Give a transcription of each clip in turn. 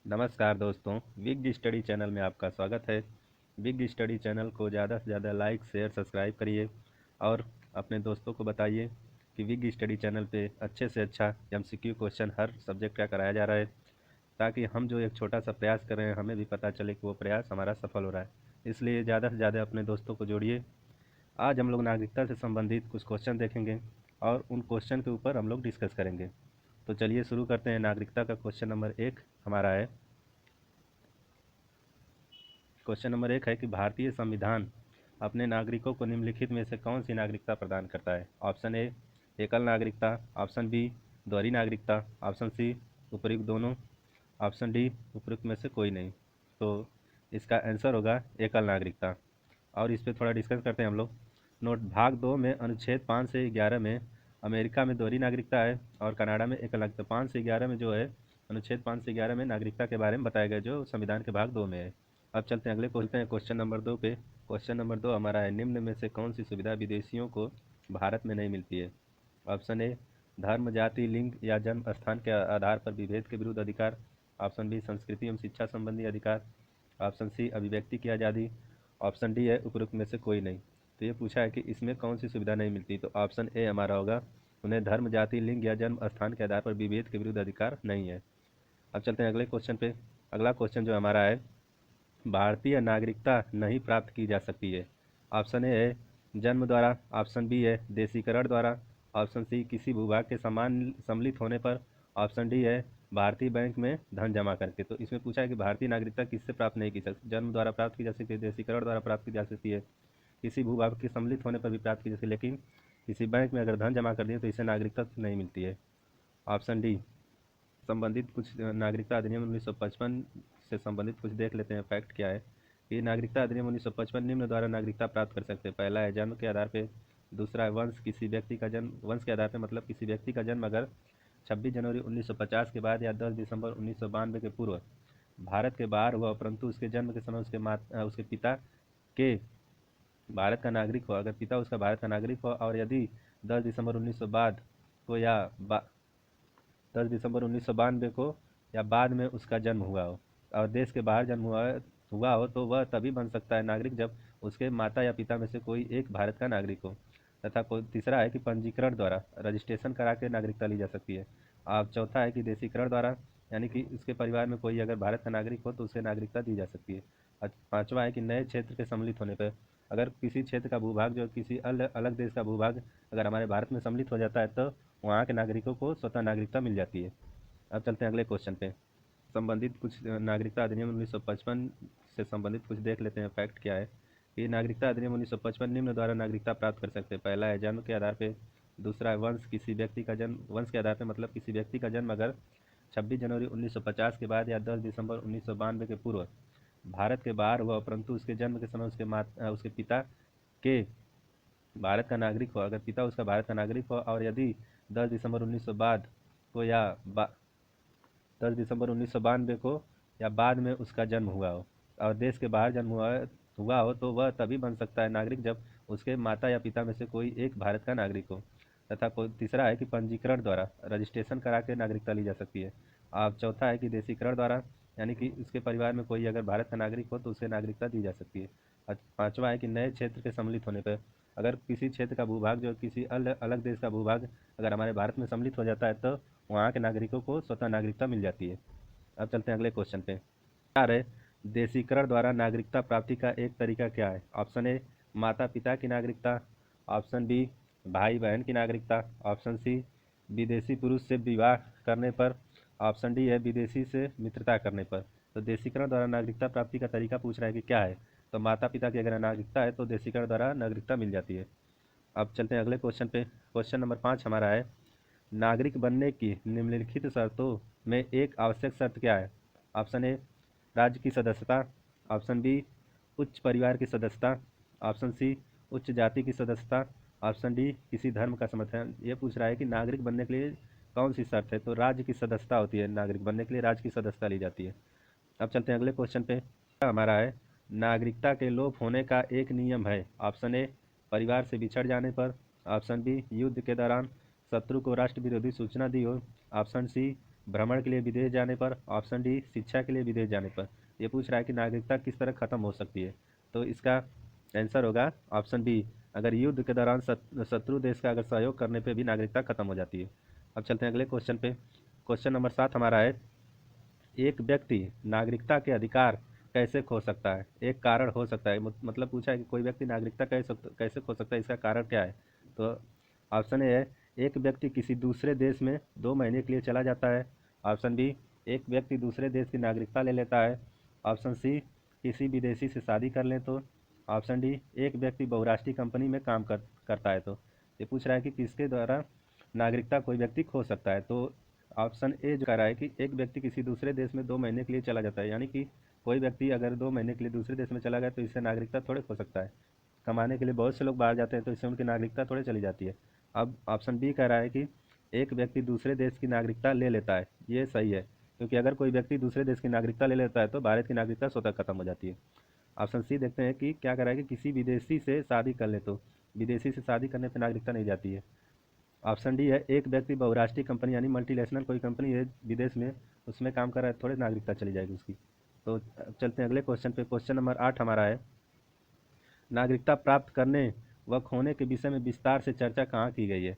नमस्कार दोस्तों, big study channel में आपका स्वागत है। बिग स्टडी चैनल को ज़्यादा से ज़्यादा लाइक शेयर सब्सक्राइब करिए और अपने दोस्तों को बताइए कि बिग स्टडी चैनल पे अच्छे से अच्छा एमसीक्यू क्वेश्चन हर सब्जेक्ट का कराया जा रहा है, ताकि हम जो एक छोटा सा प्रयास कर रहे हैं हमें भी पता चले कि वो प्रयास हमारा सफल हो रहा है। इसलिए ज़्यादा से ज़्यादा अपने दोस्तों को जोड़िए। आज हम लोग नागरिकता से संबंधित कुछ क्वेश्चन देखेंगे और उन क्वेश्चन के ऊपर हम लोग डिस्कस करेंगे। तो चलिए शुरू करते हैं। नागरिकता का क्वेश्चन नंबर 1 हमारा है। क्वेश्चन नंबर 1 है कि भारतीय संविधान अपने नागरिकों को निम्नलिखित में से कौन सी नागरिकता प्रदान करता है। ऑप्शन ए एकल नागरिकता, ऑप्शन बी दोहरी नागरिकता, ऑप्शन सी उपयुक्त दोनों, ऑप्शन डी उपयुक्त में से कोई नहीं। तो इसका आंसर होगा एकल नागरिकता। और इस पर थोड़ा डिस्कस करते हैं हम लोग। नोट भाग 2 में अनुच्छेद 5 से 11 में अमेरिका में दोहरी नागरिकता है और कनाडा में एकल नागरिकता। 5 से 11 में जो है अनुच्छेद 5 से 11 में नागरिकता के बारे में बताया गया जो संविधान के भाग 2 में है। अब चलते हैं अगले क्वेश्चन नंबर 2 पे। क्वेश्चन नंबर 2 हमारा है, निम्न में से कौन सी सुविधा विदेशियों को भारत में नहीं मिलती है। ऑप्शन ए धर्म जाति लिंग या जन्म स्थान के आधार पर विभेद के विरुद्ध अधिकार, ऑप्शन बी संस्कृति एवं शिक्षा संबंधी अधिकार, ऑप्शन सी अभिव्यक्ति की आज़ादी, ऑप्शन डी है उपरोक्त में से कोई नहीं। तो ये पूछा है कि इसमें कौन सी सुविधा नहीं मिलती, तो ऑप्शन ए हमारा होगा, उन्हें धर्म जाति लिंग या जन्म स्थान के आधार पर विभेद के विरुद्ध अधिकार नहीं है। अब चलते हैं अगले क्वेश्चन पे। अगला क्वेश्चन जो हमारा है, भारतीय नागरिकता नहीं प्राप्त की जा सकती है। ऑप्शन ए है जन्म द्वारा, ऑप्शन बी है देशीकरण द्वारा, ऑप्शन सी किसी भूभाग के समान सम्मिलित होने पर, ऑप्शन डी है भारतीय बैंक में धन जमा करके। तो इसमें पूछा है कि भारतीय नागरिकता किससे प्राप्त नहीं की सकती। जन्म द्वारा प्राप्त की जा सकती है, देशीकरण द्वारा प्राप्त की जा सकती है, किसी भूभाग के सम्मिलित होने पर भी प्राप्त की जा सकती है, लेकिन किसी बैंक में अगर धन जमा कर दिए तो इसे नागरिकता नहीं मिलती है। ऑप्शन डी संबंधित कुछ नागरिकता अधिनियम 1955 से संबंधित कुछ देख लेते हैं। फैक्ट क्या है कि नागरिकता अधिनियम 1955 निम्न द्वारा नागरिकता प्राप्त कर सकते हैं। पहला है जन्म के आधार पे, दूसरा है वंश, किसी व्यक्ति का जन्म वंश के आधार पे मतलब किसी व्यक्ति का जन्म अगर 26 जनवरी 1950 के बाद या 10 दिसंबर 1992 के पूर्व भारत के बाहर हुआ, परंतु उसके जन्म के समय उसके पिता के भारत का नागरिक हो, अगर पिता उसका भारत का नागरिक हो और यदि 10 दिसंबर 1900 बाद को या 10 दिसंबर 1992 को या बाद में उसका जन्म हुआ हो और देश के बाहर जन्म हुआ हो तो वह तभी बन सकता है नागरिक जब उसके माता या पिता में से कोई एक भारत का नागरिक हो। तथा कोई तीसरा है कि पंजीकरण द्वारा रजिस्ट्रेशन करा के नागरिकता ली जा सकती है। अब चौथा है कि देशीकरण द्वारा, यानी कि उसके परिवार में कोई अगर भारत का नागरिक हो तो उसे नागरिकता दी जा सकती है। और पाँचवा है कि नए क्षेत्र के सम्मिलित होने पर, अगर किसी क्षेत्र का भूभाग जो किसी अलग देश का भूभाग अगर हमारे भारत में सम्मिलित हो जाता है तो वहाँ के नागरिकों को स्वतः नागरिकता मिल जाती है। अब चलते हैं अगले क्वेश्चन पे। संबंधित कुछ नागरिकता अधिनियम 1955 से संबंधित कुछ देख लेते हैं। फैक्ट क्या है कि नागरिकता अधिनियम 1955 निम्न द्वारा नागरिकता प्राप्त कर सकते हैं। पहला है जन्म के आधार पे, दूसरा है वंश, किसी व्यक्ति का जन्म वंश के आधार पे मतलब किसी व्यक्ति का जन्म अगर 26 जनवरी 1950 के बाद या 10 दिसंबर 1992 के पूर्व भारत के बाहर हुआ, परंतु उसके जन्म के समय उसके पिता के भारत का नागरिक हो, अगर पिता उसका भारत का नागरिक हो और यदि 10 दिसंबर 1900 बाद को या 10 दिसंबर 1992 को या बाद में उसका जन्म हुआ हो और देश के बाहर जन्म हुआ हो तो वह तभी बन सकता है नागरिक जब उसके माता या पिता में से कोई एक भारत का नागरिक हो। तथा कोई तीसरा है कि पंजीकरण द्वारा रजिस्ट्रेशन करा के नागरिकता ली जा सकती है। और चौथा है कि देशीकरण द्वारा, यानी कि उसके परिवार में कोई अगर भारत का नागरिक हो तो उसे नागरिकता दी जा सकती है। और पाँचवा है कि नए क्षेत्र के सम्मिलित होने पर, अगर किसी क्षेत्र का भूभाग जो किसी अलग देश का भूभाग अगर हमारे भारत में सम्मिलित हो जाता है तो वहाँ के नागरिकों को स्वतः नागरिकता मिल जाती है। अब चलते हैं अगले क्वेश्चन पे। चार है, देशीकरण द्वारा नागरिकता प्राप्ति का एक तरीका क्या है। ऑप्शन ए माता पिता की नागरिकता, ऑप्शन बी भाई बहन की नागरिकता, ऑप्शन सी विदेशी पुरुष से विवाह करने पर, ऑप्शन डी है विदेशी से मित्रता करने पर। तो देशीकरण द्वारा नागरिकता प्राप्ति का तरीका पूछ रहा है कि क्या है। तो माता पिता की अगर नागरिकता है तो देशीकरण द्वारा नागरिकता मिल जाती है। अब चलते हैं अगले क्वेश्चन पे। क्वेश्चन नंबर 5 हमारा है, नागरिक बनने की निम्नलिखित शर्तों में एक आवश्यक शर्त क्या है। ऑप्शन ए राज्य की सदस्यता, ऑप्शन बी उच्च परिवार की सदस्यता, ऑप्शन सी उच्च जाति की सदस्यता, ऑप्शन डी किसी धर्म का समर्थन। ये पूछ रहा है कि नागरिक बनने के लिए कौन सी शर्त है। तो राज्य की सदस्यता होती है, नागरिक बनने के लिए राज्य की सदस्यता ली जाती है। अब चलते हैं अगले क्वेश्चन पे। हमारा है, नागरिकता के लोप होने का एक नियम है। ऑप्शन ए परिवार से बिछड़ जाने पर, ऑप्शन बी युद्ध के दौरान शत्रु को राष्ट्र विरोधी सूचना दी हो, ऑप्शन सी भ्रमण के लिए विदेश जाने पर, ऑप्शन डी शिक्षा के लिए विदेश जाने पर। ये पूछ रहा है कि नागरिकता किस तरह खत्म हो सकती है, तो इसका आंसर होगा ऑप्शन बी, अगर युद्ध के दौरान शत्रु देश का अगर सहयोग करने पे भी नागरिकता खत्म हो जाती है। अब चलते हैं अगले क्वेश्चन पे। क्वेश्चन नंबर 7 हमारा है, एक व्यक्ति नागरिकता के अधिकार कैसे खो सकता है, एक कारण हो सकता है, मतलब पूछा है कि कोई व्यक्ति नागरिकता कैसे खो सकता है, इसका कारण क्या है। तो ऑप्शन ए है, एक व्यक्ति किसी दूसरे देश में 2 महीने के लिए चला जाता है। ऑप्शन बी, एक व्यक्ति दूसरे देश की नागरिकता ले लेता है। ऑप्शन सी, किसी विदेशी से शादी कर ले तो। ऑप्शन डी, एक व्यक्ति बहुराष्ट्रीय कंपनी में काम करता है तो। ये पूछ रहा है कि किसके द्वारा नागरिकता कोई व्यक्ति खो सकता है। तो ऑप्शन ए जो कह रहा है कि एक व्यक्ति किसी दूसरे देश में 2 महीने के लिए चला जाता है, यानी कि कोई व्यक्ति अगर 2 महीने के लिए दूसरे देश में चला गया तो इससे नागरिकता थोड़े खो सकता है। कमाने के लिए बहुत से लोग बाहर जाते हैं तो इससे उनकी नागरिकता थोड़े चली जाती है। अब ऑप्शन बी कह रहा है कि एक व्यक्ति दूसरे देश की नागरिकता ले लेता है। ये सही है, क्योंकि अगर कोई व्यक्ति दूसरे देश की नागरिकता ले लेता है तो भारत की नागरिकता स्वतः खत्म हो जाती है। ऑप्शन सी देखते हैं कि क्या कह रहा है कि किसी विदेशी से शादी कर ले तो। विदेशी से शादी करने पर नागरिकता नहीं जाती है। ऑप्शन डी है, एक व्यक्ति बहुराष्ट्रीय कंपनी यानी मल्टीनेशनल कोई कंपनी है विदेश में, उसमें काम कर रहा है, थोड़े नागरिकता चली जाएगी उसकी। तो अब चलते हैं अगले क्वेश्चन पे। क्वेश्चन नंबर 8 हमारा है, नागरिकता प्राप्त करने व खोने के विषय में विस्तार से चर्चा कहाँ की गई है।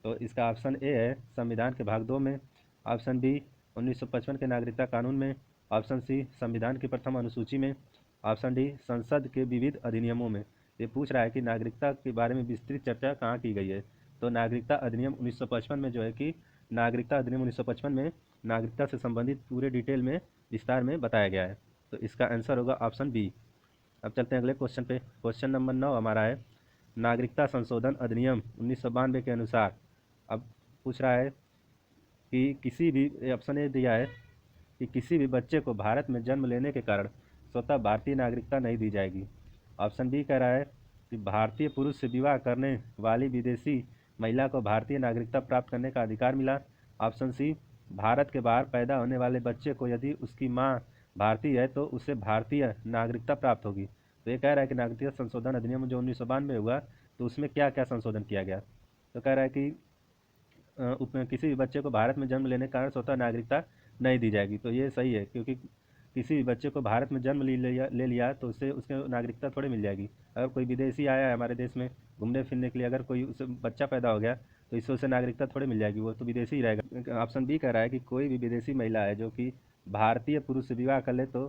तो इसका ऑप्शन ए है, संविधान के भाग 2 में। ऑप्शन बी, 1955 के नागरिकता कानून में। ऑप्शन सी, संविधान की प्रथम अनुसूची में। ऑप्शन डी, संसद के विविध अधिनियमों में। ये पूछ रहा है कि नागरिकता के बारे में विस्तृत चर्चा कहाँ की गई है। तो नागरिकता अधिनियम 1955 में जो है कि नागरिकता अधिनियम 1955 में नागरिकता से संबंधित पूरे डिटेल में विस्तार में बताया गया है। तो इसका आंसर होगा ऑप्शन बी। अब चलते हैं अगले क्वेश्चन पे। क्वेश्चन नंबर 9 हमारा है, नागरिकता संशोधन अधिनियम 1992 के अनुसार। अब पूछ रहा है कि किसी भी, ऑप्शन ए दिया है कि किसी भी बच्चे को भारत में जन्म लेने के कारण स्वतः भारतीय नागरिकता नहीं दी जाएगी। ऑप्शन बी कह रहा है कि भारतीय पुरुष से विवाह करने वाली विदेशी महिला को भारतीय नागरिकता प्राप्त करने का अधिकार मिला। ऑप्शन सी, भारत के बाहर पैदा होने वाले बच्चे को यदि उसकी माँ भारतीय है तो उसे भारतीय नागरिकता प्राप्त होगी। तो ये कह रहा है कि नागरिकता संशोधन अधिनियम जो 1992 हुआ तो उसमें क्या क्या संशोधन किया गया। तो कह रहा है कि किसी भी बच्चे को भारत में जन्म लेने के कारण स्वतः नागरिकता नहीं दी जाएगी। तो ये सही है, क्योंकि किसी भी बच्चे को भारत में जन्म ले लिया तो उससे उसके नागरिकता थोड़ी मिल जाएगी। अगर कोई विदेशी आया है हमारे देश में घूमने फिरने के लिए, अगर कोई उसे बच्चा पैदा हो गया तो इससे उसे नागरिकता थोड़ी मिल जाएगी, वो तो विदेशी ही रहेगा। ऑप्शन बी कह रहा है कि कोई भी विदेशी महिला है जो कि भारतीय पुरुष से विवाह कर ले तो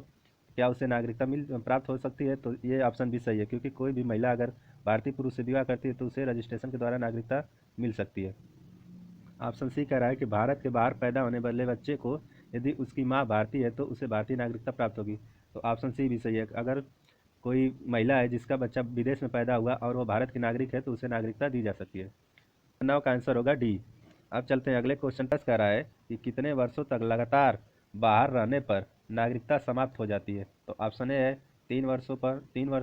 क्या उसे नागरिकता प्राप्त हो सकती है। तो ये ऑप्शन भी सही है, क्योंकि कोई भी महिला अगर भारतीय पुरुष से विवाह करती है तो उसे रजिस्ट्रेशन के द्वारा नागरिकता मिल सकती है। ऑप्शन सी कह रहा है कि भारत के बाहर पैदा होने वाले बच्चे को यदि उसकी माँ भारतीय है तो उसे भारतीय नागरिकता प्राप्त होगी। तो ऑप्शन सी भी सही है, अगर कोई महिला है जिसका बच्चा विदेश में पैदा हुआ और वो भारत की नागरिक है तो उसे नागरिकता दी जा सकती है। नौ का आंसर होगा डी। अब चलते हैं अगले क्वेश्चन पर। कह रहा है कि कितने वर्षों तक लगातार बाहर रहने पर नागरिकता समाप्त हो जाती है। तो ऑप्शन ए है 3 वर्ष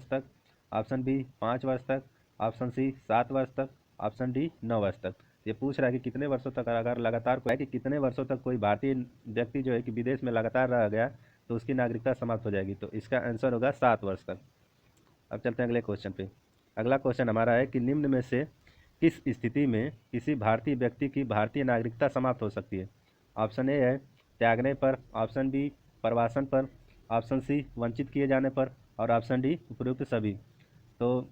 तक। ऑप्शन बी 5 वर्ष तक। ऑप्शन सी 7 वर्ष तक। ऑप्शन डी 9 वर्ष तक। ये पूछ रहा है कि कितने वर्षों तक अगर लगातार कोई, कि कितने वर्षों तक कोई भारतीय व्यक्ति जो है कि विदेश में लगातार रह गया तो उसकी नागरिकता समाप्त हो जाएगी। तो इसका आंसर होगा 7 वर्ष तक। अब चलते हैं अगले क्वेश्चन पे। अगला क्वेश्चन हमारा है कि निम्न में से किस स्थिति में किसी भारतीय व्यक्ति की भारतीय नागरिकता समाप्त हो सकती है। ऑप्शन ए है त्यागने पर। ऑप्शन बी प्रवासन पर। ऑप्शन सी वंचित किए जाने पर। और ऑप्शन डी उपयुक्त सभी। तो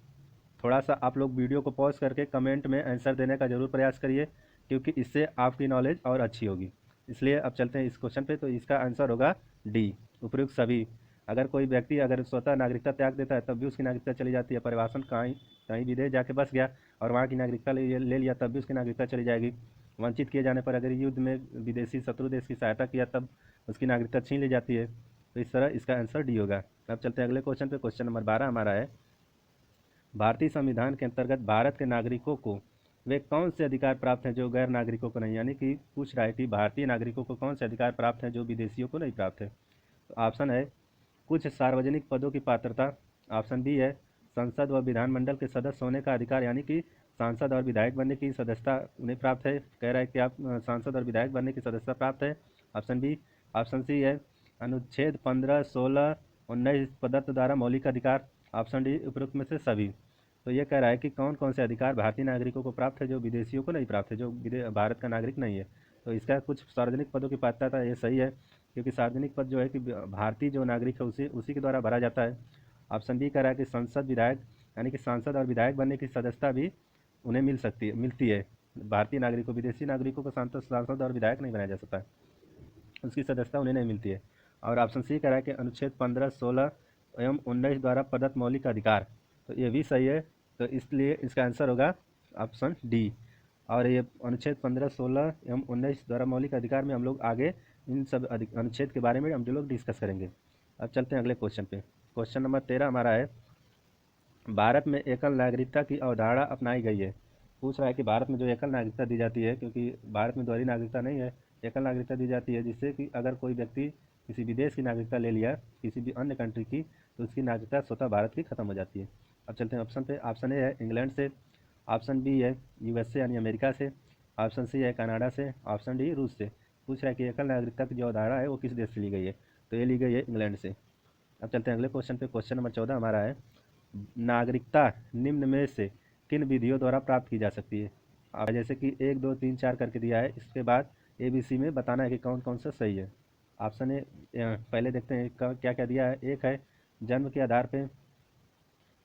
थोड़ा सा आप लोग वीडियो को पॉज करके कमेंट में आंसर देने का ज़रूर प्रयास करिए, क्योंकि इससे आपकी नॉलेज और अच्छी होगी। इसलिए अब चलते हैं इस क्वेश्चन पे। तो इसका आंसर होगा डी, उपयुक्त सभी। अगर कोई व्यक्ति अगर स्वतः नागरिकता त्याग देता है तब भी उसकी नागरिकता चली जाती है। परिवासन कहीं कहीं विदेश जाके बस गया और वहाँ की नागरिकता ले लिया तब भी उसकी नागरिकता चली जाएगी। वंचित किए जाने पर अगर युद्ध में विदेशी शत्रु देश की सहायता किया तब उसकी नागरिकता छीन ली जाती है। तो इस तरह इसका आंसर डी होगा। अब चलते हैं अगले क्वेश्चन पे। क्वेश्चन नंबर 12 हमारा है, भारतीय संविधान के अंतर्गत भारत के नागरिकों को वे कौन से अधिकार प्राप्त हैं जो गैर नागरिकों को नहीं। यानी कि पूछ रहा है कि भारतीय नागरिकों को कौन से अधिकार प्राप्त हैं जो विदेशियों को नहीं प्राप्त है। तो ऑप्शन है कुछ सार्वजनिक पदों की पात्रता। ऑप्शन बी है संसद व विधानमंडल के सदस्य होने का अधिकार, यानी कि सांसद और विधायक बनने की सदस्यता उन्हें प्राप्त है। कह रहा है कि आप सांसद और विधायक बनने की सदस्यता प्राप्त है। Option B. ऑप्शन सी है अनुच्छेद 15, 16, 19 पदार्थ द्वारा मौलिक अधिकार। ऑप्शन डी उपरोक्त में से सभी। तो ये कह रहा है कि कौन कौन से अधिकार भारतीय नागरिकों को प्राप्त है जो विदेशियों को नहीं प्राप्त है, जो भारत का नागरिक नहीं है। तो इसका कुछ सार्वजनिक पदों की पात्रता ये सही है, क्योंकि सार्वजनिक पद जो है कि भारतीय जो नागरिक है उसी उसी के द्वारा भरा जाता है। ऑप्शन बी कह रहा है कि संसद विधायक यानी कि सांसद और विधायक बनने की सदस्यता भी उन्हें मिलती है। भारतीय नागरिकों विदेशी नागरिकों को सांसद और विधायक नहीं बनाया जा सकता, उसकी सदस्यता उन्हें नहीं मिलती है। और ऑप्शन सी कह रहा है कि अनुच्छेद 15, 16 एवं 19 द्वारा प्रदत्त मौलिक अधिकार, तो ये भी सही है। तो इसलिए इसका आंसर होगा ऑप्शन डी। और ये अनुच्छेद 15, 16 एवं 19 द्वारा मौलिक अधिकार में हम लोग आगे इन सब अनुच्छेद के बारे में हम लोग डिस्कस करेंगे। अब चलते हैं अगले क्वेश्चन पे। क्वेश्चन नंबर 13 हमारा है, भारत में एकल नागरिकता की अवधारणा अपनाई गई है। पूछ रहा है कि भारत में जो एकल नागरिकता दी जाती है, क्योंकि भारत में दोहरी नागरिकता नहीं है, एकल नागरिकता दी जाती है, जिससे कि अगर कोई व्यक्ति किसी विदेश की नागरिकता ले लिया किसी भी अन्य कंट्री की, तो उसकी नागरिकता स्वतः भारत की खत्म हो जाती है। अब चलते हैं ऑप्शन पे। ऑप्शन ए है इंग्लैंड से, ऑप्शन बी है यूएसए यानी अमेरिका से, ऑप्शन सी है कनाडा से, ऑप्शन डी रूस से। पूछ रहा है कि एकल नागरिकता की जो अवधारणा है वो किस देश से ली गई है, तो ये ली गई है इंग्लैंड से। अब चलते हैं अगले क्वेश्चन पे। क्वेश्चन नंबर 14 हमारा है, नागरिकता निम्न में से किन विधियों द्वारा प्राप्त की जा सकती है। अब जैसे कि 1, 2, 3, 4 करके दिया है, इसके बाद ABC में बताना है कि कौन कौन सा सही है। ऑप्शन ए, पहले देखते हैं क्या क्या दिया है। एक है जन्म के आधार पे,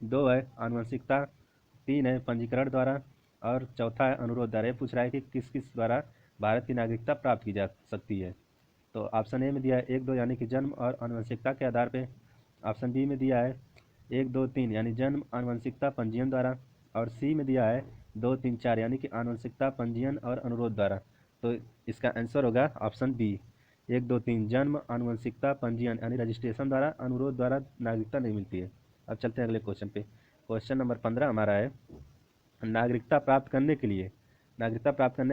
2 है आनुवंशिकता, 3 है पंजीकरण द्वारा, और चौथा है अनुरोध द्वारा। ये पूछ रहा है कि किस किस द्वारा भारत की नागरिकता प्राप्त की जा सकती है। तो ऑप्शन ए में दिया है 1, 2 यानी कि जन्म और आनुवंशिकता के आधार पे। ऑप्शन बी में दिया है 1, 2, 3 यानी जन्म आनुवंशिकता पंजीयन द्वारा, और सी में दिया है 2, 3, 4 यानी कि आनुवंशिकता पंजीयन और अनुरोध द्वारा। तो इसका आंसर होगा ऑप्शन बी, 1, 2, 3 जन्म आनुवंशिकता पंजीयन यानी रजिस्ट्रेशन द्वारा, अनुरोध द्वारा नागरिकता नहीं मिलती है। अब चलते हैं अगले क्वेश्चन पे। क्वेश्चन नंबर 15 हमारा है, नागरिकता प्राप्त करने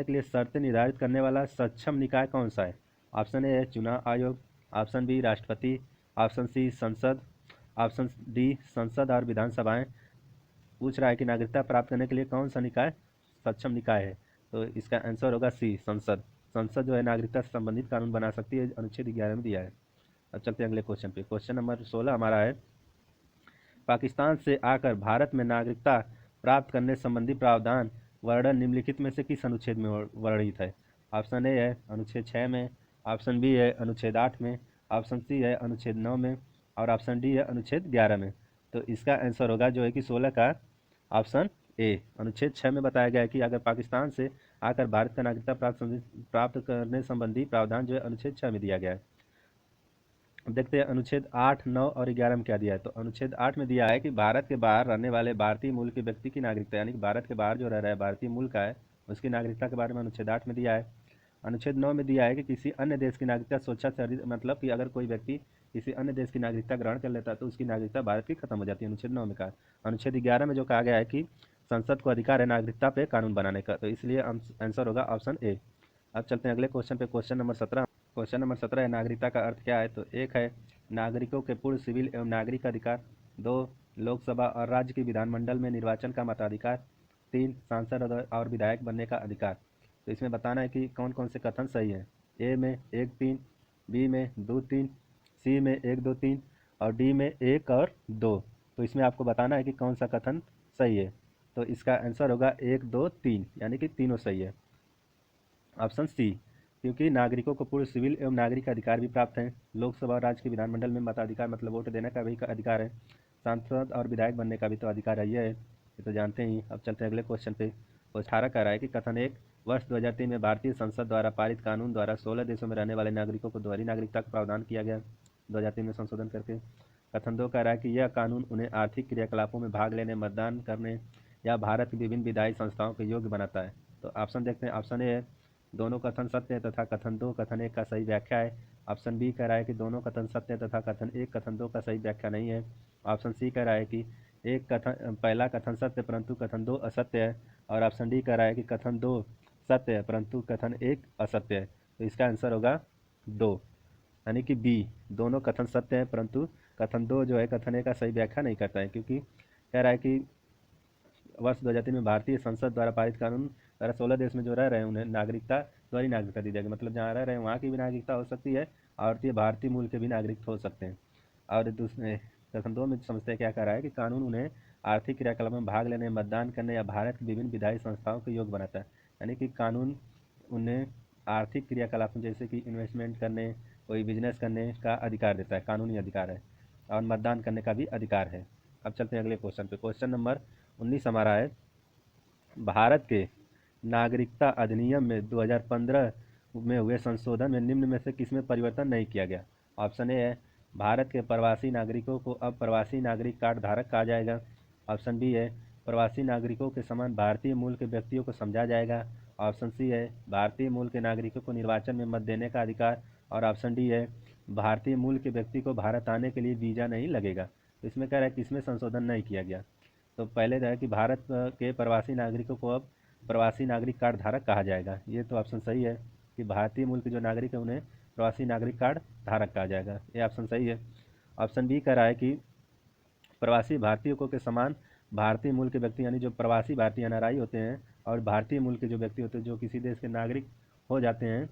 के लिए शर्तें निर्धारित करने वाला सक्षम निकाय कौन सा है। ऑप्शन ए है चुनाव आयोग, ऑप्शन बी राष्ट्रपति, ऑप्शन सी संसद, ऑप्शन डी संसद और विधानसभाएं। पूछ रहा है कि नागरिकता प्राप्त करने के लिए कौन सा निकाय सक्षम निकाय है, तो इसका आंसर होगा सी संसद। संसद जो है नागरिकता से संबंधित कानून बना सकती है, अनुच्छेद 11 में दिया है। अब चलते हैं अगले क्वेश्चन पे। क्वेश्चन नंबर 16 हमारा है, पाकिस्तान से आकर भारत में नागरिकता प्राप्त करने संबंधी प्रावधान वर्णन निम्नलिखित में से किस अनुच्छेद में वर्णित है। ऑप्शन ए है अनुच्छेद 6 में, ऑप्शन बी है अनुच्छेद 8 में, ऑप्शन सी है अनुच्छेद 9 में, और ऑप्शन डी है अनुच्छेद 11 में। तो इसका आंसर होगा जो है कि 16 का ऑप्शन ए। अनुच्छेद 6 में बताया गया है कि अगर पाकिस्तान से आकर भारत का नागरिकता प्राप्त करने संबंधी प्रावधान जो है अनुच्छेद 6 में दिया गया है। अब देखते हैं अनुच्छेद 8, 9 और 11 में क्या दिया है। तो अनुच्छेद 8 में दिया है कि भारत के बाहर रहने वाले भारतीय मूल के व्यक्ति की नागरिकता, यानी कि भारत के बाहर जो रह रहा है भारतीय मूल का है, उसकी नागरिकता के बारे में अनुच्छेद 8 में दिया है। अनुच्छेद 9 में दिया है कि किसी अन्य देश की नागरिकता स्वेच्छा से मतलब कि अगर कोई व्यक्ति किसी अन्य देश की नागरिकता ग्रहण कर लेता है तो उसकी नागरिकता भारत की खत्म हो जाती है, अनुच्छेद 9 में कहा। अनुच्छेद 11 में जो कहा गया है कि संसद को अधिकार है नागरिकता पे कानून बनाने का, तो इसलिए आंसर होगा ऑप्शन ए। अब चलते हैं अगले क्वेश्चन पे। Question number 17। क्वेश्चन नंबर 17 है, नागरिकता का अर्थ क्या है। तो एक है नागरिकों के पूर्ण सिविल एवं नागरिक अधिकार, 2 लोकसभा और राज्य की विधानमंडल में निर्वाचन का मताधिकार, 3 सांसद और विधायक बनने का अधिकार। तो इसमें बताना है कि कौन कौन से कथन सही है। ए में 1, 3, बी में 2, 3, सी में 1, 2, 3 और डी में 1 और 2। तो इसमें आपको बताना है कि कौन सा कथन सही है। तो इसका आंसर होगा 1, 2, 3 यानी कि तीनों सही है। ऑप्शन सी, क्योंकि नागरिकों को पूर्ण सिविल एवं नागरिक अधिकार भी प्राप्त हैं। लोकसभा और राज्य के विधानमंडल में मताधिकार मतलब वोट देने का भी अधिकार है। सांसद और विधायक बनने का भी तो अधिकार है, ये तो जानते ही। अब चलते हैं अगले क्वेश्चन पे। 18 कह रहा है कि कथन 1, वर्ष 2003 में भारतीय संसद द्वारा पारित कानून द्वारा 16 देशों में रहने वाले नागरिकों को दोहरी नागरिकता का प्रावधान किया गया 2003 में संशोधन करके। कथन 2 कह रहा है कि यह कानून उन्हें आर्थिक क्रियाकलापों में भाग लेने, मतदान करने या भारत की विभिन्न विधायी संस्थाओं के योग्य बनाता है। तो ऑप्शन देखते हैं। ऑप्शन ए है दोनों कथन सत्य है तथा कथन 2 कथन 1 का सही व्याख्या है। ऑप्शन बी कह रहा है कि दोनों कथन सत्य है तथा कथन 1 कथन 2 का सही व्याख्या नहीं है। ऑप्शन सी कह रहा है कि पहला कथन सत्य परंतु कथन 2 असत्य है। और ऑप्शन डी कह रहा है कि कथन 2 सत्य है परंतु कथन 1 असत्य है। तो इसका आंसर होगा 2 यानी कि बी, दोनों कथन सत्य है परंतु कथन 2 जो है कथन 1 का सही व्याख्या नहीं करता है, क्योंकि कह रहा है कि वर्ष 2003 में भारतीय संसद द्वारा पारित कानून द्वारा 16 देश में जो रह रहे हैं उन्हें नागरिकता दोहरी नागरिकता दी जाएगी, मतलब जहाँ रह रहे हैं वहाँ की भी नागरिकता हो सकती है और भारतीय मूल के भी नागरिक हो सकते हैं। और दूसरे कथन 2 में समझते हैं क्या कह रहा है कि कानून उन्हें आर्थिक क्रियाकलाप में भाग लेने, मतदान करने या भारत की विभिन्न विधायी संस्थाओं के योग्य बनाता है, यानी कि कानून उन्हें आर्थिक क्रियाकलापों जैसे कि इन्वेस्टमेंट करने, कोई बिजनेस करने का अधिकार देता है, कानूनी अधिकार है। और मतदान करने का भी अधिकार है। अब चलते हैं अगले क्वेश्चन पे। क्वेश्चन नंबर 19 हमारा है, भारत के नागरिकता अधिनियम में 2015 में हुए संशोधन में निम्न में से किसमें परिवर्तन नहीं किया गया? ऑप्शन ए है, भारत के प्रवासी नागरिकों को अब प्रवासी नागरिक कार्ड धारक कहा जाएगा। ऑप्शन बी है, प्रवासी नागरिकों के समान भारतीय मूल के व्यक्तियों को समझा जाएगा। ऑप्शन सी है, भारतीय मूल के नागरिकों को निर्वाचन में मत देने का अधिकार। और ऑप्शन डी है, भारतीय मूल के व्यक्ति को भारत आने के लिए वीज़ा नहीं लगेगा। तो इसमें कह रहा है कि इसमें संशोधन नहीं किया गया। तो पहले जो है कि भारत के प्रवासी नागरिकों को अब प्रवासी नागरिक कार्ड धारक कहा जाएगा। ये तो ऑप्शन सही है कि भारतीय मूल के जो नागरिक है उन्हें प्रवासी नागरिक कार्ड धारक कहा जाएगा। ये ऑप्शन सही है। ऑप्शन बी कह रहा है कि प्रवासी भारतीयों के समान भारतीय मूल के व्यक्ति यानी जो प्रवासी भारतीय एनआरआई होते हैं और भारतीय मूल के जो व्यक्ति होते हैं जो किसी देश के नागरिक हो जाते हैं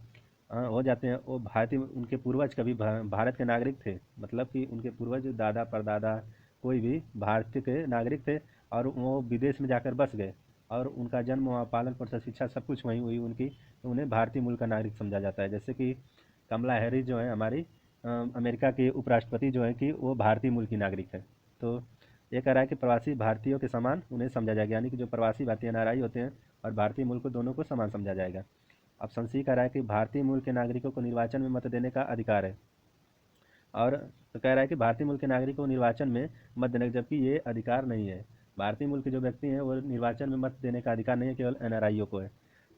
वो भारतीय उनके पूर्वज कभी भारत के नागरिक थे, मतलब कि उनके पूर्वज दादा परदादा कोई भी भारतीय के नागरिक थे और वो विदेश में जाकर बस गए और उनका जन्म वहाँ, पालन पोषण शिक्षा सब कुछ वहीं हुई उनकी, तो उन्हें भारतीय मूल का नागरिक समझा जाता है। जैसे कि कमला हैरिस जो है हमारी अमेरिका के उपराष्ट्रपति जो है कि वो भारतीय मूल की नागरिक है। तो ये कह रहा है कि प्रवासी भारतीयों के समान उन्हें समझा जाएगा, यानी कि जो प्रवासी भारतीय एनआरआई होते हैं और भारतीय मूल को दोनों को समान समझा जाएगा। ऑप्शन सी कह रहा है कि भारतीय मूल के नागरिकों को निर्वाचन में मत देने का अधिकार है। और तो कह रहा है कि भारतीय मूल के नागरिकों को निर्वाचन में मत देने, जबकि ये अधिकार नहीं है। भारतीय मूल के जो व्यक्ति हैं वो निर्वाचन में मत देने का अधिकार नहीं है, केवल एनआरआईओ को है।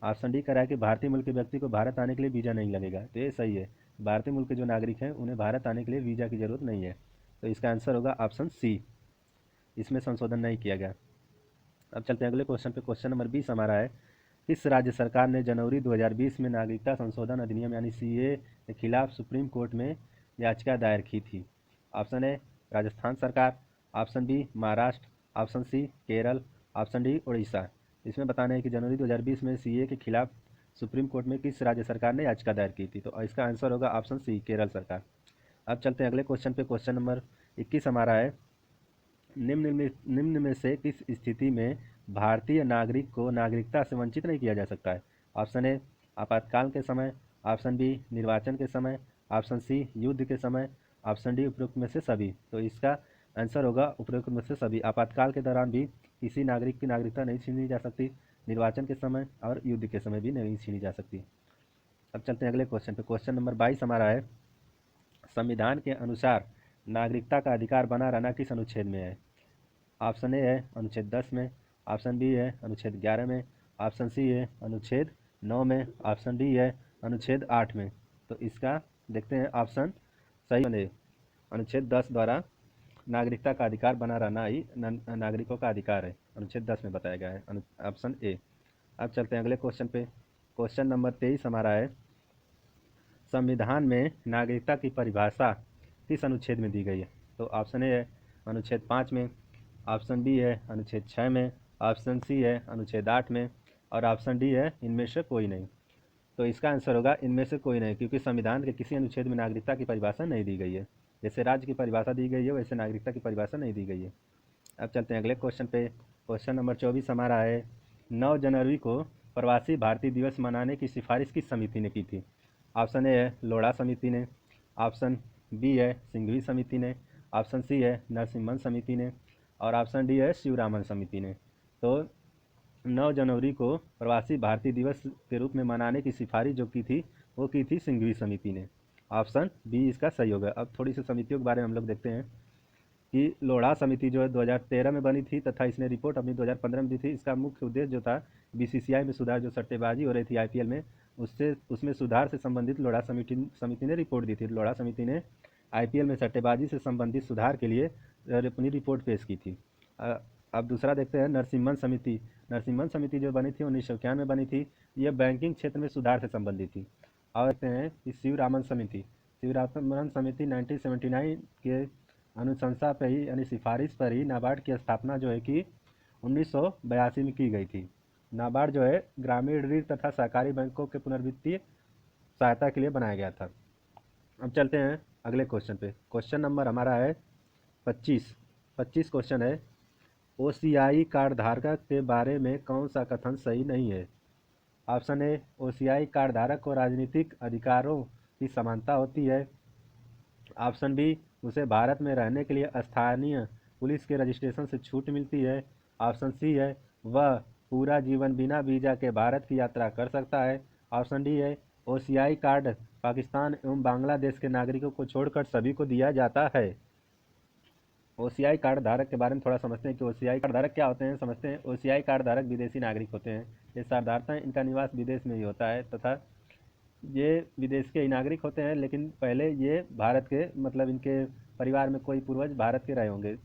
ऑप्शन डी कह रहा है कि भारतीय मूल के व्यक्ति को भारत आने के लिए वीज़ा नहीं लगेगा। तो ये सही है, भारतीय मूल के जो नागरिक हैं उन्हें भारत आने के लिए वीज़ा की ज़रूरत नहीं है। तो इसका आंसर होगा ऑप्शन सी, इसमें संशोधन नहीं किया गया। अब चलते हैं अगले क्वेश्चन पे। क्वेश्चन नंबर 20 हमारा है, किस राज्य सरकार ने जनवरी 2020 में नागरिकता संशोधन अधिनियम यानी सीए के खिलाफ सुप्रीम कोर्ट में याचिका दायर की थी? ऑप्शन ए राजस्थान सरकार, option B Maharashtra, option C Kerala, option D Orissa. इसमें बताना है कि जनवरी 2020 में सीए के खिलाफ सुप्रीम कोर्ट में किस राज्य सरकार ने याचिका दायर की थी? तो इसका आंसर होगा ऑप्शन सी केरल सरकार। अब चलते हैं अगले क्वेश्चन पे। क्वेश्चन नंबर 21 हमारा है, निम्न में से किस स्थिति में भारतीय नागरिक को नागरिकता से वंचित नहीं किया जा सकता है? ऑप्शन ए आपातकाल के समय, ऑप्शन बी निर्वाचन के समय, ऑप्शन सी युद्ध के समय, ऑप्शन डी उपरोक्त में से सभी। तो इसका आंसर होगा उपरोक्त में से सभी। आपातकाल के दौरान भी किसी नागरिक की नागरिकता नहीं छीनी जा सकती, निर्वाचन के समय और युद्ध के समय भी नहीं छीनी जा सकती। अब चलते हैं अगले क्वेश्चन पे। क्वेश्चन नंबर 22 हमारा है, संविधान के अनुसार नागरिकता का अधिकार बना रहना किस अनुच्छेद में है? ऑप्शन ए है अनुच्छेद 10 में, ऑप्शन बी है अनुच्छेद 11 में, ऑप्शन सी है अनुच्छेद 9 में, ऑप्शन डी है अनुच्छेद 8 में। तो इसका देखते हैं ऑप्शन सही है, अनुच्छेद 10 द्वारा नागरिकता का अधिकार बना रहना ही नागरिकों का अधिकार है, अनुच्छेद 10 में बताया गया है, ऑप्शन ए। अब चलते हैं अगले क्वेश्चन पे। क्वेश्चन नंबर 23 हमारा है, संविधान में नागरिकता की परिभाषा किस अनुच्छेद में दी गई है? तो ऑप्शन ए है अनुच्छेद 5 में, ऑप्शन बी है अनुच्छेद 6 में, ऑप्शन सी है अनुच्छेद 8 में और ऑप्शन डी है इनमें से कोई नहीं। तो इसका आंसर होगा इनमें से कोई नहीं, क्योंकि संविधान के किसी अनुच्छेद में नागरिकता की परिभाषा नहीं दी गई है। जैसे राज्य की परिभाषा दी गई है वैसे नागरिकता की परिभाषा नहीं दी गई है। अब चलते हैं अगले क्वेश्चन पे। क्वेश्चन नंबर 24 हमारा है, 9 जनवरी को प्रवासी भारतीय दिवस मनाने की सिफारिश किस समिति ने की थी? ऑप्शन ए है लोढ़ा समिति ने, ऑप्शन बी है सिंघवी समिति ने, ऑप्शन सी है नरसिम्हन समिति ने और ऑप्शन डी है शिवरामन समिति ने। तो 9 जनवरी को प्रवासी भारतीय दिवस के रूप में मनाने की सिफारिश जो की थी वो की थी सिंघवी समिति ने। ऑप्शन बी इसका सही होगा। अब थोड़ी सी समितियों के बारे में हम लोग देखते हैं कि लोढ़ा समिति जो है 2013 में बनी थी तथा इसने रिपोर्ट अपनी 2015 में दी थी। इसका मुख्य उद्देश्य जो था बीसीसीआई में सुधार, जो सट्टेबाजी हो रही थी आईपीएल में उसमें सुधार से संबंधित लोढ़ा समिति ने रिपोर्ट दी थी। लोढ़ा समिति ने आईपीएल में सट्टेबाजी से संबंधित सुधार के लिए अपनी रिपोर्ट पेश की थी। अब दूसरा देखते हैं नरसिम्हन समिति। नरसिम्हन समिति जो बनी थी 1991 में बनी थी, यह बैंकिंग क्षेत्र में सुधार से संबंधित थी। और देखते हैं कि शिवरामन समिति 1979 के अनुशंसा पर ही यानी सिफारिश पर ही नाबार्ड की स्थापना जो है कि 1982 में की गई थी। नाबार्ड जो है ग्रामीण ऋण तथा सहकारी बैंकों के पुनर्वित्तीय सहायता के लिए बनाया गया था। अब चलते हैं अगले क्वेश्चन पे। क्वेश्चन नंबर हमारा है 25 क्वेश्चन है, ओसीआई कार्ड धारक के बारे में कौन सा कथन सही नहीं है? ऑप्शन ए, ओसीआई कार्ड धारक को राजनीतिक अधिकारों की समानता होती है। ऑप्शन बी, उसे भारत में रहने के लिए स्थानीय पुलिस के रजिस्ट्रेशन से छूट मिलती है। ऑप्शन सी है, वह पूरा जीवन बिना वीजा के भारत की यात्रा कर सकता है। ऑप्शन डी है, ओसीआई कार्ड पाकिस्तान एवं बांग्लादेश के नागरिकों को छोड़कर सभी को दिया जाता है। ओसीआई कार्ड धारक के बारे में थोड़ा समझते हैं कि ओसीआई कार्ड धारक क्या होते हैं। समझते हैं। ओसीआई कार्ड धारक विदेशी नागरिक होते हैं। ये साधारणतः इनका निवास विदेश में ही होता है तथा ये विदेश के ही नागरिक होते हैं, लेकिन पहले ये भारत के, मतलब इनके परिवार में कोई पूर्वज भारत के रहे होंगे।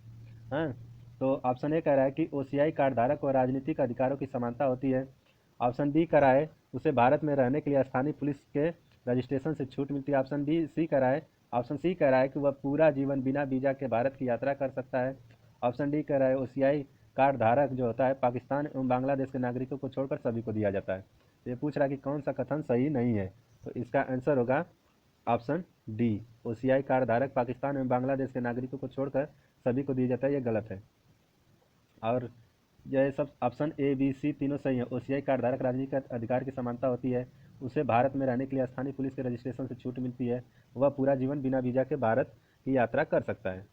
हाँ, तो ऑप्शन ए कह रहा है कि ओसीआई कार्ड धारक को राजनीतिक अधिकारों की समानता होती है। ऑप्शन बी कह रहा है उसे भारत में रहने के लिए स्थानीय पुलिस के रजिस्ट्रेशन से छूट मिलती है। ऑप्शन सी कह रहा है कि वह पूरा जीवन बिना वीजा के भारत की यात्रा कर सकता है। ऑप्शन डी कह रहा है ओसीआई कार्ड धारक जो होता है पाकिस्तान एवं बांग्लादेश के नागरिकों को छोड़कर सभी को दिया जाता है। तो ये पूछ रहा है कि कौन सा कथन सही नहीं है। तो इसका आंसर होगा ऑप्शन डी, ओसीआई कार्ड धारक पाकिस्तान एवं बांग्लादेश के नागरिकों को छोड़कर सभी को दिया जाता है। ये गलत है। और यह सब ऑप्शन ए बी सी तीनों सही है। ओसीआई कार्ड धारक राजनीतिक अधिकार की समानता होती है। उसे भारत में रहने के लिए स्थानीय पुलिस के रजिस्ट्रेशन से छूट मिलती है। वह पूरा जीवन बिना वीजा के भारत की यात्रा कर सकता है।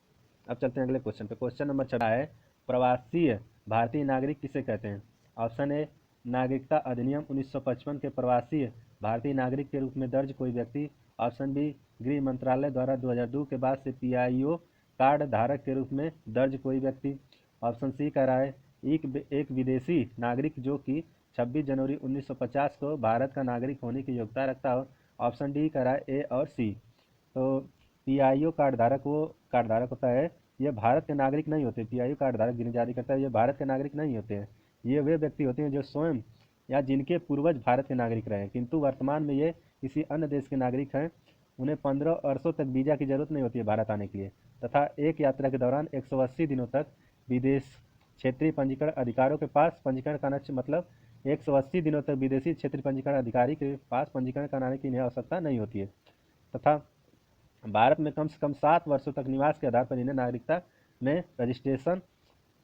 अब चलते हैं अगले क्वेश्चन पे। क्वेश्चन नंबर 6 है, प्रवासीय भारतीय नागरिक किसे कहते हैं। ऑप्शन ए, नागरिकता अधिनियम 1955 के प्रवासीय भारतीय नागरिक के रूप में दर्ज कोई व्यक्ति। ऑप्शन बी, गृह मंत्रालय द्वारा 2002 के बाद से पीआईओ कार्ड धारक के रूप में दर्ज कोई व्यक्ति। ऑप्शन सी कह रहा है एक विदेशी नागरिक जो कि 26 जनवरी 1950 को भारत का नागरिक होने की योग्यता रखता हो। ऑप्शन डी कह रहा है ए और सी। तो पीआईओ कार्ड धारक वो कार्ड धारक होता है, ये भारत के नागरिक नहीं होते। पीआईओ कार्ड धारक जिन्हें जारी करता है ये भारत के नागरिक नहीं होते हैं। ये वे व्यक्ति होते हैं जो स्वयं या जिनके पूर्वज भारत के नागरिक रहे हैं, किंतु वर्तमान में ये किसी अन्य देश के नागरिक हैं। उन्हें 15 वर्षों तक वीजा की जरूरत नहीं होती है भारत आने के लिए, तथा एक यात्रा के दौरान 180 दिनों तक विदेश क्षेत्रीय पंजीकरण अधिकारियों के पास पंजीकरण कराना, मतलब 180 दिनों तक विदेशी क्षेत्रीय पंजीकरण अधिकारी के पास पंजीकरण कराने की इन्हें आवश्यकता नहीं होती है, तथा भारत में कम से कम 7 वर्षों तक निवास के आधार पर इन्हें नागरिकता में रजिस्ट्रेशन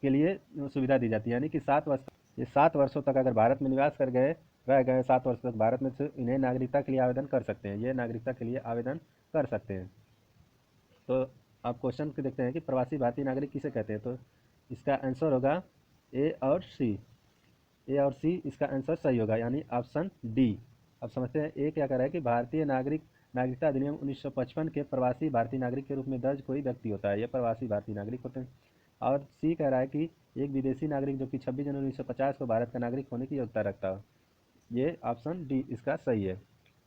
के लिए सुविधा दी जाती है। यानी कि 7 वर्षों तक अगर भारत में निवास कर गए, रह गए 7 वर्ष तक भारत में, तो इन्हें नागरिकता के लिए आवेदन कर सकते हैं। ये नागरिकता के लिए आवेदन कर सकते हैं। तो आप क्वेश्चन को देखते हैं कि प्रवासी भारतीय नागरिक किसे कहते हैं। तो इसका आंसर होगा ए और सी। ए और सी इसका आंसर सही होगा, यानी ऑप्शन डी। अब समझते हैं ए क्या कह रहा है कि भारतीय नागरिकता अधिनियम 1955 के प्रवासी भारतीय नागरिक के रूप में दर्ज कोई व्यक्ति होता है। यह प्रवासी भारतीय नागरिक होते हैं। और सी कह रहा है कि एक विदेशी नागरिक जो कि 26 जनवरी 1950 को भारत का नागरिक होने की योग्यता रखता हो। ये ऑप्शन डी इसका सही है।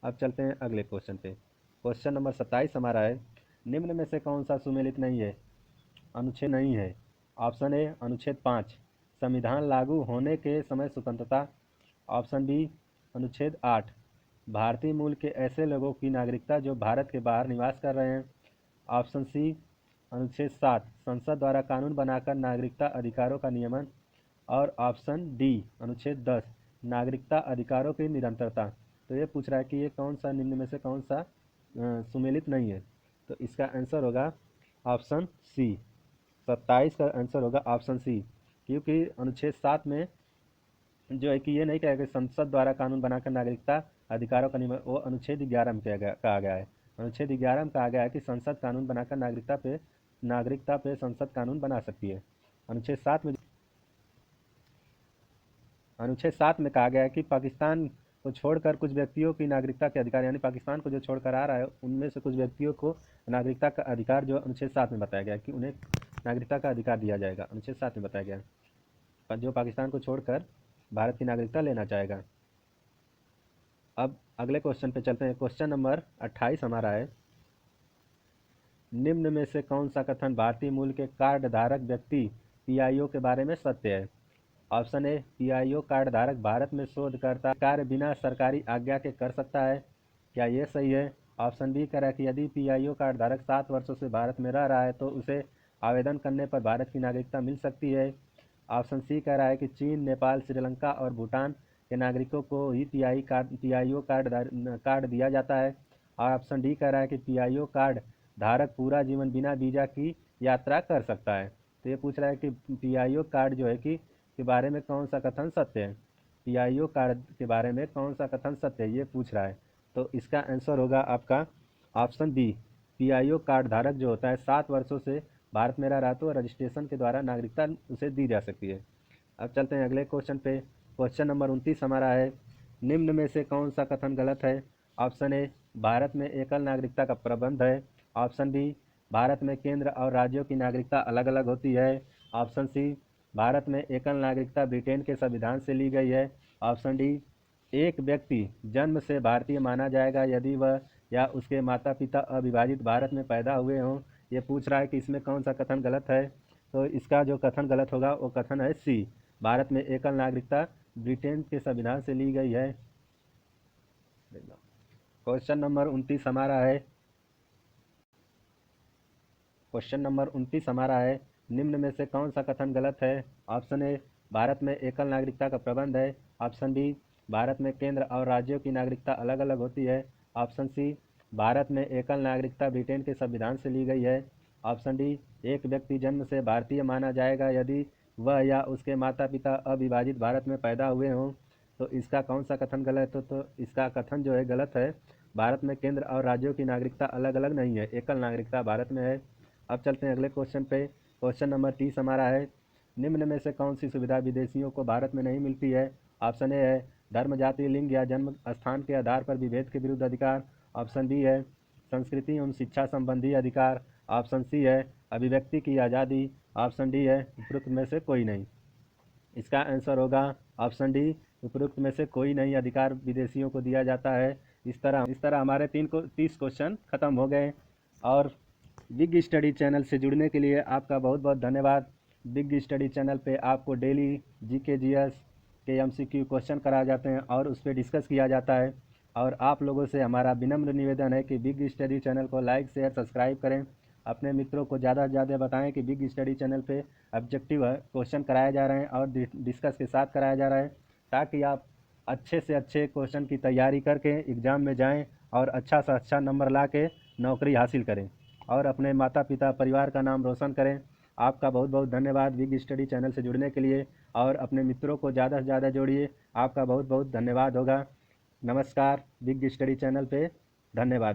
अब चलते हैं अगले क्वेश्चन पे। क्वेश्चन नंबर 27 हमारा है, निम्न में से कौन सा सुमेलित नहीं है, अनुच्छेद नहीं है। ऑप्शन ए, अनुच्छेद 5 संविधान लागू होने के समय स्वतंत्रता। ऑप्शन बी, अनुच्छेद 8 भारतीय मूल के ऐसे लोगों की नागरिकता जो भारत के बाहर निवास कर रहे हैं। ऑप्शन सी, अनुच्छेद 7 संसद द्वारा कानून बनाकर नागरिकता अधिकारों का नियमन। और ऑप्शन डी, अनुच्छेद 10 नागरिकता अधिकारों की निरंतरता। तो ये पूछ रहा है कि ये कौन सा निम्न में से कौन सा सुमेलित नहीं है। तो इसका आंसर होगा ऑप्शन सी। 27 का आंसर होगा ऑप्शन सी, क्योंकि अनुच्छेद 7 में जो है कि ये नहीं कहा कि संसद द्वारा कानून बनाकर नागरिकता अधिकारों का नियमन, वो अनुच्छेद 11 में कहा गया है। अनुच्छेद 11 में कहा गया है कि संसद कानून बनाकर नागरिकता पे संसद कानून बना सकती है। अनुच्छेद 7 में कहा गया है कि पाकिस्तान को छोड़कर कुछ व्यक्तियों की नागरिकता के अधिकार, यानी पाकिस्तान को जो छोड़कर आ रहा है उनमें से कुछ व्यक्तियों को नागरिकता का अधिकार जो अनुच्छेद 7 में बताया गया है कि उन्हें नागरिकता का अधिकार दिया जाएगा। अनुच्छेद 7 में बताया गया है जो पाकिस्तान को छोड़कर भारत की नागरिकता लेना चाहेगा। अब अगले क्वेश्चन पे चलते हैं। क्वेश्चन नंबर 28 हमारा है, निम्न में से कौन सा कथन भारतीय मूल के कार्ड धारक व्यक्ति पीआईओ के बारे में सत्य है। ऑप्शन ए, पीआईओ कार्ड धारक भारत में शोधकर्ता कार्य बिना सरकारी आज्ञा के कर सकता है। क्या ये सही है। ऑप्शन बी कह रहा है कि यदि पीआईओ कार्ड धारक 7 वर्षों से भारत में रह रहा है तो उसे आवेदन करने पर भारत की नागरिकता मिल सकती है। ऑप्शन सी कह रहा है कि चीन, नेपाल, श्रीलंका और भूटान के नागरिकों को ही पीआईओ कार्ड दिया जाता है। और ऑप्शन डी कह रहा है कि पीआईओ कार्ड धारक पूरा जीवन बिना वीजा की यात्रा कर सकता है। तो ये पूछ रहा है कि पीआईओ कार्ड जो है कि के बारे में कौन सा कथन सत्य है। पीआईओ कार्ड के बारे में कौन सा कथन सत्य है, ये पूछ रहा है। तो इसका आंसर होगा आपका ऑप्शन बी। पीआईओ कार्ड धारक जो होता है 7 वर्षों से भारत में रह रहा तो रजिस्ट्रेशन के द्वारा नागरिकता उसे दी जा सकती है। अब चलते हैं अगले क्वेश्चन पे। क्वेश्चन नंबर 29 हमारा है, निम्न में से कौन सा कथन गलत है। ऑप्शन ए, भारत में एकल नागरिकता का प्रबंध है। ऑप्शन बी, भारत में केंद्र और राज्यों की नागरिकता अलग अलग होती है। ऑप्शन सी, भारत में एकल नागरिकता ब्रिटेन के संविधान से ली गई है। ऑप्शन डी, एक व्यक्ति जन्म से भारतीय माना जाएगा यदि वह या उसके माता पिता अविभाजित भारत में पैदा हुए हों। ये पूछ रहा है कि इसमें कौन सा कथन गलत है। तो इसका जो कथन गलत होगा वो कथन है सी, भारत में एकल नागरिकता ब्रिटेन के संविधान से ली गई है। क्वेश्चन नंबर 29 हमारा है, क्वेश्चन नंबर 29 हमारा है, निम्न में से कौन सा कथन गलत है। ऑप्शन ए, भारत में एकल नागरिकता का प्रबंध है। ऑप्शन बी, भारत में केंद्र और राज्यों की नागरिकता अलग अलग होती है। ऑप्शन सी, भारत में एकल नागरिकता ब्रिटेन के संविधान से ली गई है। ऑप्शन डी, एक व्यक्ति जन्म से भारतीय माना जाएगा यदि वह या उसके माता पिता अविभाजित भारत में पैदा हुए हों। तो इसका कौन सा कथन गलत है। तो इसका कथन जो है गलत है, भारत में केंद्र और राज्यों की नागरिकता अलग अलग नहीं है, एकल नागरिकता भारत में है। अब चलते हैं अगले क्वेश्चन पे। क्वेश्चन नंबर 30 हमारा है, निम्न में से कौन सी सुविधा विदेशियों को भारत में नहीं मिलती है। ऑप्शन ए है धर्म, जाति, लिंग या जन्म स्थान के आधार पर विभेद के विरुद्ध अधिकार। ऑप्शन बी है संस्कृति एवं शिक्षा संबंधी अधिकार। ऑप्शन सी है अभिव्यक्ति की आज़ादी। ऑप्शन डी है उपरोक्त में से कोई नहीं। इसका आंसर होगा ऑप्शन डी, उपरोक्त में से कोई नहीं अधिकार विदेशियों को दिया जाता है। इस तरह हमारे 30 क्वेश्चन खत्म हो गए। और बिग स्टडी चैनल से जुड़ने के लिए आपका बहुत बहुत धन्यवाद। बिग स्टडी चैनल पे आपको डेली जीके जीएस के एमसीक्यू क्वेश्चन कराए जाते हैं और उस पर डिस्कस किया जाता है। और आप लोगों से हमारा विनम्र निवेदन है कि बिग स्टडी चैनल को लाइक शेयर सब्सक्राइब करें, अपने मित्रों को ज़्यादा से ज़्यादा बताएं कि बिग स्टडी चैनल पे ऑब्जेक्टिव क्वेश्चन कराए जा रहे हैं और डिस्कस के साथ कराया जा रहा है, ताकि आप अच्छे से अच्छे क्वेश्चन की तैयारी करके एग्ज़ाम में जाएं और अच्छा से अच्छा नंबर ला के नौकरी हासिल करें और अपने माता पिता परिवार का नाम रोशन करें। आपका बहुत बहुत धन्यवाद बिग स्टडी चैनल से जुड़ने के लिए, और अपने मित्रों को ज़्यादा से ज़्यादा जोड़िए। आपका बहुत बहुत धन्यवाद होगा। नमस्कार, बिग स्टडी चैनल पे धन्यवाद।